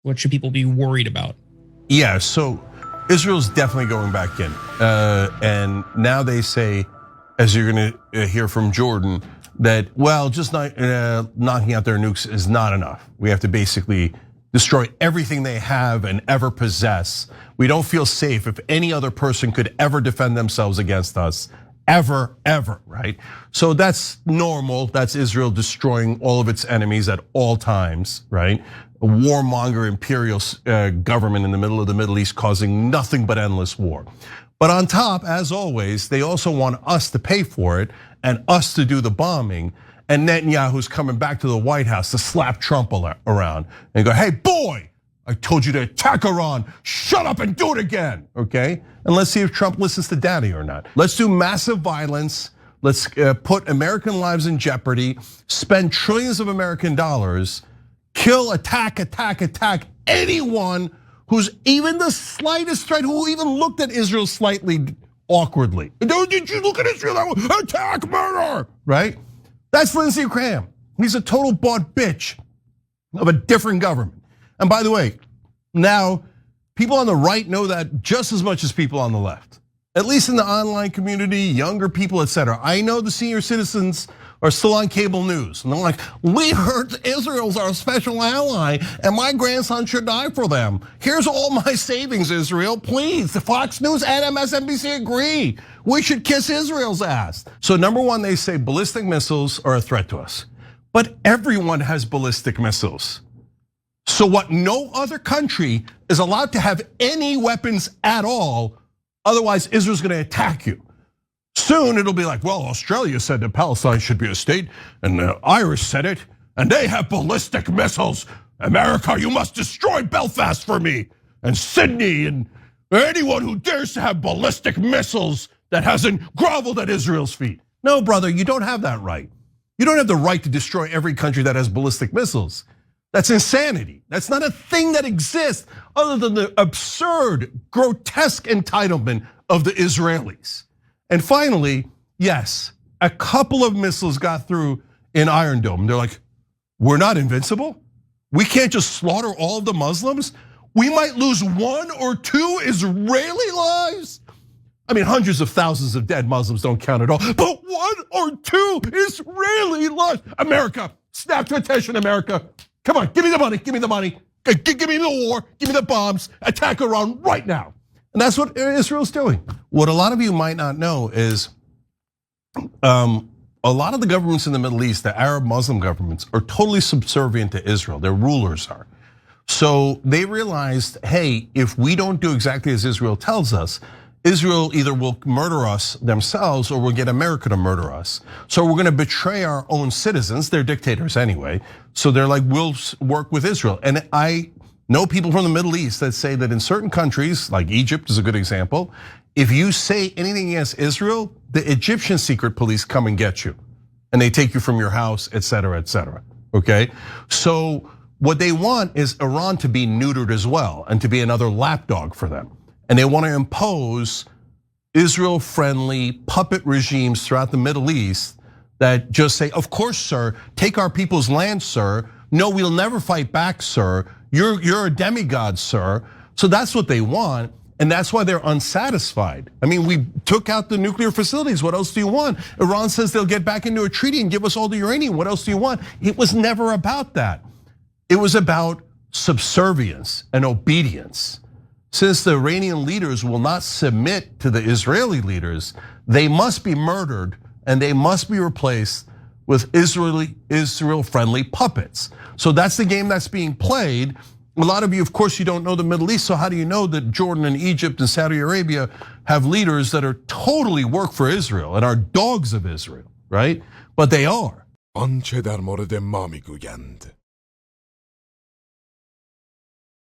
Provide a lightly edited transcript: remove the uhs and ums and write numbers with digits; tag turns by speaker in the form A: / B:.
A: What should people be worried about?
B: Yeah, so Israel's definitely going back in. And now they say, as you're gonna hear from Jordan, that, well, just knocking out their nukes is not enough. We have to basically destroy everything they have and ever possess. We don't feel safe if any other person could ever defend themselves against us. Ever, right? So that's normal. That's Israel destroying all of its enemies at all times, right? A warmonger imperial government in the middle of the Middle East causing nothing but endless war. But on top, as always, they also want us to pay for it and us to do the bombing. And Netanyahu's coming back to the White House to slap Trump around and go, hey boy, I told you to attack Iran. Shut up and do it again, okay? And let's see if Trump listens to daddy or not. Let's do massive violence. Let's put American lives in jeopardy, spend trillions of American dollars, kill, attack anyone who's even the slightest threat, who even looked at Israel slightly awkwardly. Did you look at Israel? Attack, murder, right? That's Lindsey Graham. He's a total bought bitch of a different government. And by the way, now people on the right know that just as much as people on the left, at least in the online community, younger people, etc. I know the senior citizens are still on cable news. And they're like, we heard Israel's our special ally and my grandson should die for them. Here's all my savings, Israel, please. The Fox News and MSNBC agree. We should kiss Israel's ass. So number one, they say ballistic missiles are a threat to us. But everyone has ballistic missiles. So what, no other country is allowed to have any weapons at all, otherwise Israel's gonna attack you. Soon it'll be like, well, Australia said that Palestine should be a state, and the Irish said it, and they have ballistic missiles. America, you must destroy Belfast for me, and Sydney, and anyone who dares to have ballistic missiles that hasn't groveled at Israel's feet. No, brother, you don't have that right. You don't have the right to destroy every country that has ballistic missiles. That's insanity. That's not a thing that exists other than the absurd, grotesque entitlement of the Israelis. And finally, yes, a couple of missiles got through in Iron Dome. They're like, we're not invincible. We can't just slaughter all of the Muslims. We might lose one or two Israeli lives. I mean, hundreds of thousands of dead Muslims don't count at all, but one or two Israeli lives. America, snap to attention, America. Come on, give me the money, give me the money. Give me the war, give me the bombs, attack Iran right now. And that's what Israel's doing. What a lot of you might not know is a lot of the governments in the Middle East, the Arab Muslim governments, are totally subservient to Israel. Their rulers are. So they realized, hey, if we don't do exactly as Israel tells us, Israel either will murder us themselves or we'll get America to murder us. So we're gonna betray our own citizens. They're dictators anyway. So they're like, we'll work with Israel. And I know people from the Middle East that say that in certain countries, like Egypt is a good example, if you say anything against Israel, the Egyptian secret police come and get you. And they take you from your house, etc., okay? So what they want is Iran to be neutered as well and to be another lapdog for them. And they want to impose Israel-friendly puppet regimes throughout the Middle East that just say, of course, sir, take our people's land, sir. No, we'll never fight back, sir. You're a demigod, sir. So that's what they want, and that's why they're unsatisfied. I mean, we took out the nuclear facilities. What else do you want? Iran says they'll get back into a treaty and give us all the uranium. What else do you want? It was never about that. It was about subservience and obedience. Since the Iranian leaders will not submit to the Israeli leaders, they must be murdered and they must be replaced with Israel-friendly puppets. So that's the game that's being played. A lot of you, of course, you don't know the Middle East, so how do you know that Jordan and Egypt and Saudi Arabia have leaders that are totally work for Israel and are dogs of Israel, right? But they are.
C: آنچه در مورد ما میگویند